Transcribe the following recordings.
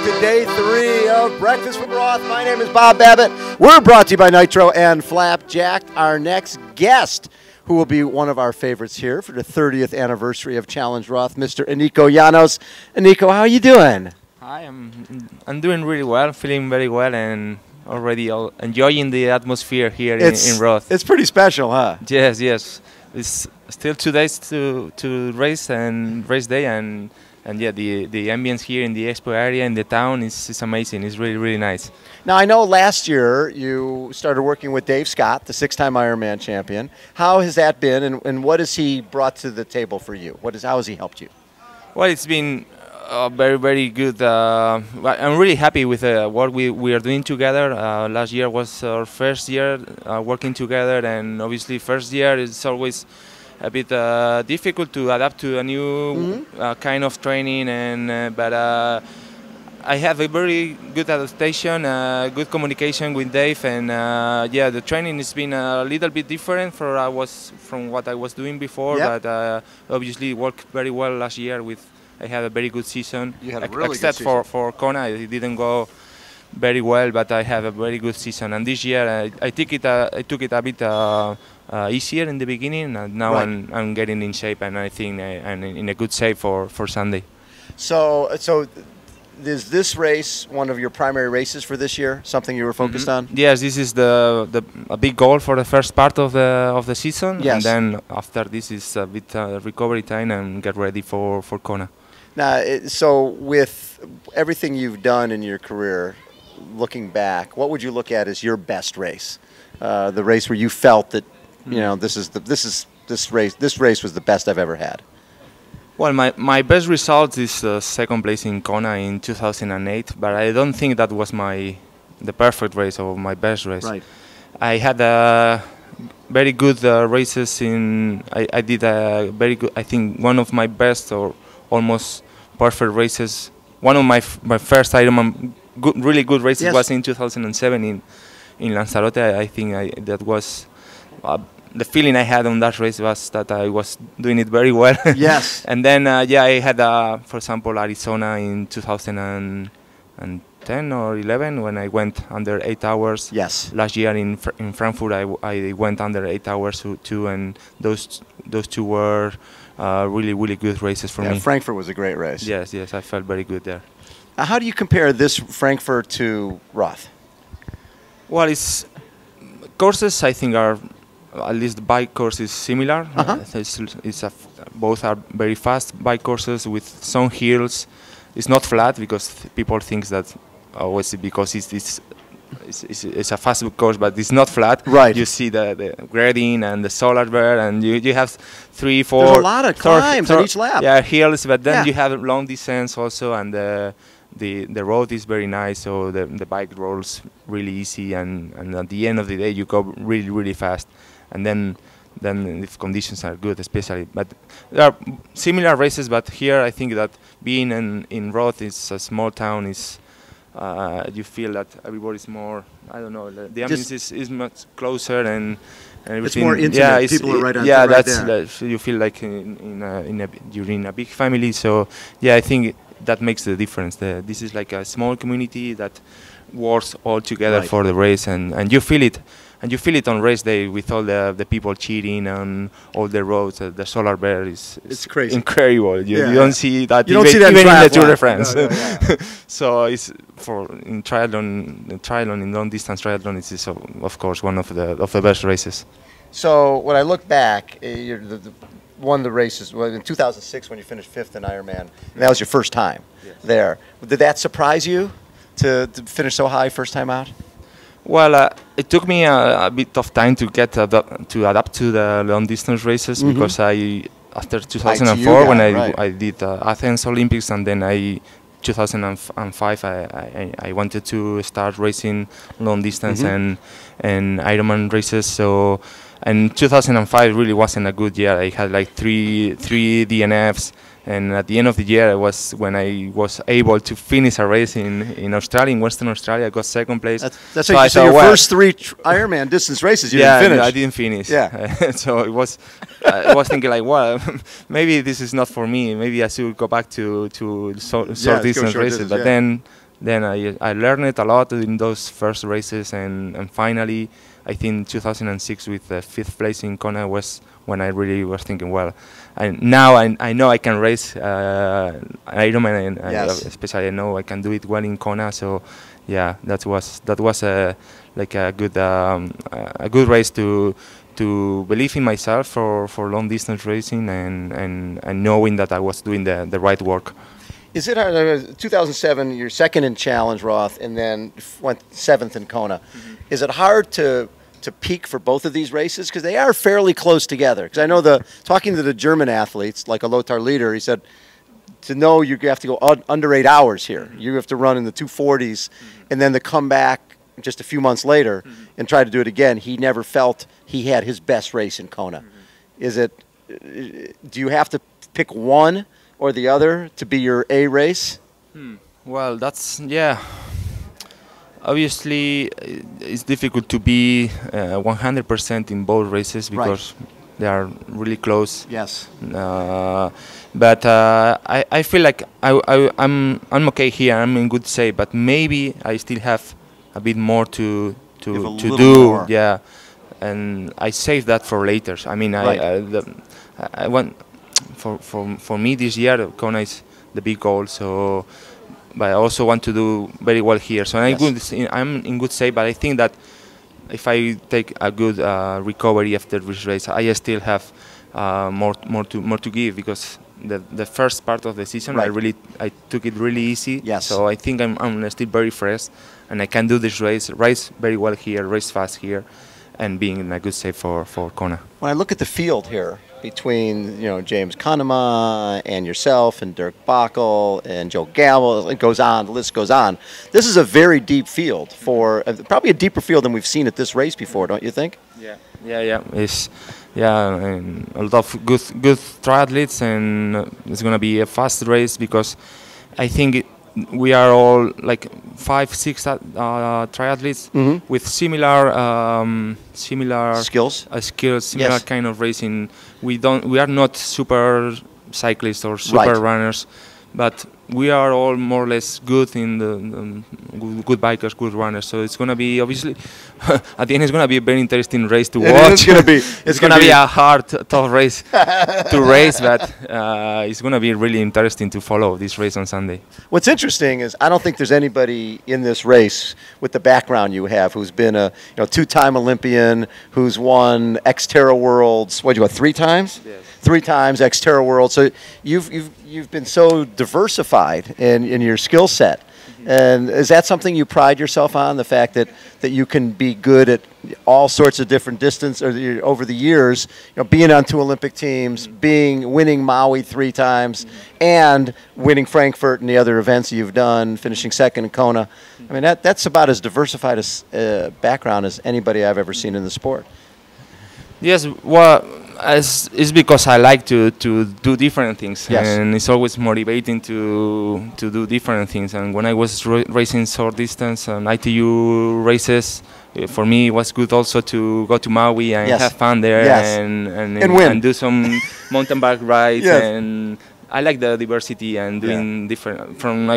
back to day 3 of Breakfast with Roth. My name is Bob Babbitt. We're brought to you by Nitro and Flapjack. Our next guest, who will be one of our favorites here for the 30th anniversary of Challenge Roth, Mr. Eneko Llanos. Eneko, how are you doing? Hi, I'm doing really well, feeling very well, and already enjoying the atmosphere here in Roth. It's pretty special, huh? Yes, yes. It's still 2 days to race and race day, and yeah, the ambience here in the expo area in the town is amazing. It's really, really nice. Now, I know last year you started working with Dave Scott, the 6-time Ironman champion. How has that been, and what has he brought to the table for you? How has he helped you? Well, it's been very, very good. I'm really happy with what we are doing together. Last year was our first year working together, and obviously first year is always a bit difficult to adapt to a new kind of training, but I have a very good adaptation, good communication with Dave, and yeah, the training has been a little bit different from what I was doing before, yep. But obviously worked very well last year. I had a very good season. You had a really except good season. for Kona, it didn't go very well, but I have a very good season. And this year I took it a bit easier in the beginning, and now right. I'm getting in shape, and I think I'm in a good shape for Sunday. So is this race one of your primary races for this year? Something you were focused on? Yes, this is a big goal for the first part of the season, yes. And then after this is a bit recovery time and get ready for Kona. Now, so with everything you've done in your career, looking back, what would you look at as your best race? The race where you felt that, you know, this race was the best I've ever had. Well, my best result is second place in Kona in 2008, but I don't think that was the perfect race or my best race. Right. I had very good races I did a very good, I think one of my best or almost perfect races. One of my first Ironman really good races, yes. Was in 2007 in Lanzarote. I think that was the feeling I had on that race was that I was doing it very well. Yes. And then yeah, I had for example Arizona in 2010 or 11 when I went under 8 hours. Yes. Last year in Frankfurt I went under 8 hours too, and those two were really, really good races for me. Frankfurt was a great race. Yes, yes, I felt very good there. How do you compare this Frankfurt to Roth? Well, courses I think are, at least the bike course is similar. Both are very fast bike courses with some hills. It's not flat because people think that always because it's a fast course, but it's not flat. Right. You see the grading and the solar bear, and you have 3, 4. There's a lot of climbs on each lap. Yeah, hills, but then yeah. You have long descents also, and the road is very nice, so the bike rolls really easy, and at the end of the day you go really, really fast, and then if conditions are good, especially. But there are similar races, but here I think that being in Roth is a small town is. You feel that everybody's more, I don't know, the ambience is much closer and everything. It's more intimate. Yeah, people are right on. Yeah, right there. You feel like you're in a big family. So yeah, I think that makes the difference. This is like a small community that works all together right. For the race, and you feel it. And you feel it on race day with all the people cheering on all the roads. The solar bear is it's crazy, incredible. You don't see that. You don't see that even in the Tour de France. No, yeah. So it's in triathlon, in long distance triathlon, it is of course one of the best races. So when I look back, you won the races. Well, in 2006 when you finished 5th in Ironman, and that was your first time yes. there. Did that surprise you to finish so high first time out? Well, it took me a bit of time to get to adapt to the long distance races because after 2004 when I did Athens Olympics, and then 2005 I wanted to start racing long distance and Ironman races. So, and 2005 really wasn't a good year. I had like three DNFs. And at the end of the year, when I was able to finish a race in Australia, in Western Australia. I got second place. That's so like your first 3 Ironman distance races you didn't finish. Yeah, I didn't finish. Yeah. So it was, I was thinking like, well, maybe this is not for me. Maybe I should go back to short distance races. But then Then I learned it a lot in those first races, and finally, I think 2006 with the 5th place in Kona was when I really was thinking, well, and now I know I can race Ironman, and especially I know I can do it well in Kona. So yeah, that was like a good race to believe in myself for long distance racing, and knowing that I was doing the right work. Is it 2007? You're second in Challenge, Roth, and then went 7th in Kona. Mm-hmm. Is it hard to peak for both of these races, because they are fairly close together? Because I know talking to the German athletes, like a Lothar Leder, he said to know you have to go under 8 hours here. Mm-hmm. You have to run in the 240s, and then to come back just a few months later and try to do it again. He never felt he had his best race in Kona. Do you have to pick one or the other to be your A race? Well, obviously it's difficult to be 100% in both races, because they are really close. Yes. But I feel like I'm okay here. I'm in good shape, but maybe I still have a bit more to do. More. Yeah, and I save that for later. I mean, I want for me this year, Kona is the big goal. So, but I also want to do very well here. So I'm in good shape. But I think that if I take a good recovery after this race, I still have more to give, because the first part of the season I took it really easy. Yes. So I think I'm still very fresh, and I can do this race very well here, race fast here, and being in a good shape for Kona. When I look at the field here, between James Kanema and yourself and Dirk Bockel and Joe Gamble, it goes on, the list goes on. This is a very deep field, for probably a deeper field than we've seen at this race before, don't you think? Yeah. And a lot of good triathletes, and it's going to be a fast race, because I think we are all like 5-6 triathletes with similar skills, similar kind of racing. We are not super cyclists or super runners, but we are all more or less good in the good bikers, good runners. So it's going to be, obviously, at the end, it's going to be a very interesting race to watch. It's going to be a hard, tough race to race, but it's going to be really interesting to follow this race on Sunday. What's interesting is I don't think there's anybody in this race with the background you have who's been a two-time Olympian, who's won XTERRA Worlds. What did you go 3 times? Yes. 3 times XTERRA World. So you've been so diversified in your skill set. And is that something you pride yourself on, the fact that you can be good at all sorts of different distance, or over the years, being on 2 Olympic teams, winning Maui 3 times, and winning Frankfurt and the other events you've done, finishing 2nd in Kona. I mean, that's about as diversified a background as anybody I've ever seen in the sport. Yes, well, it's because I like to do different things, and it's always motivating to do different things. And when I was racing short distance and ITU races, for me it was good also to go to Maui and have fun there, and win, and do some mountain bike rides. And I like the diversity and doing different. From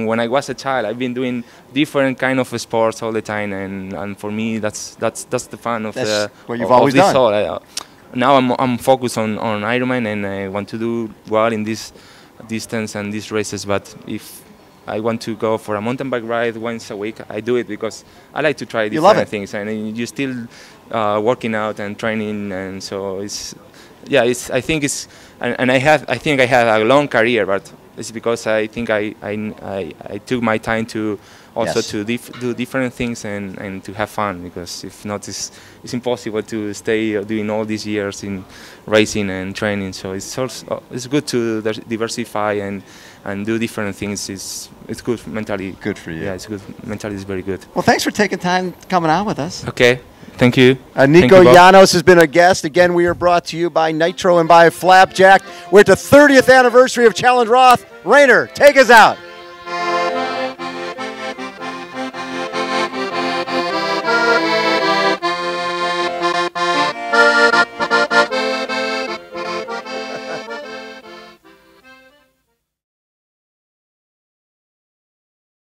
when I was a child, I've been doing different kind of sports all the time, and for me that's the fun of what you've always done. Now I'm focused on Ironman, and I want to do well in this distance and these races. But if I want to go for a mountain bike ride once a week, I do it because I like to try different things, and you still working out and training, and so I think I have a long career, but it's because I think I took my time to also to do different things and to have fun, because if not, it's impossible to stay doing all these years in racing and training. So it's good to diversify and do different things. It's good mentally. Good for you. Yeah, it's good. Mentally, it's very good. Well, thanks for taking time coming out with us. Okay. Thank you. Eneko Llanos has been a guest. Again, we are brought to you by Nitro and by Flapjack. We're at the 30th anniversary of Challenge Roth. Rainer, take us out.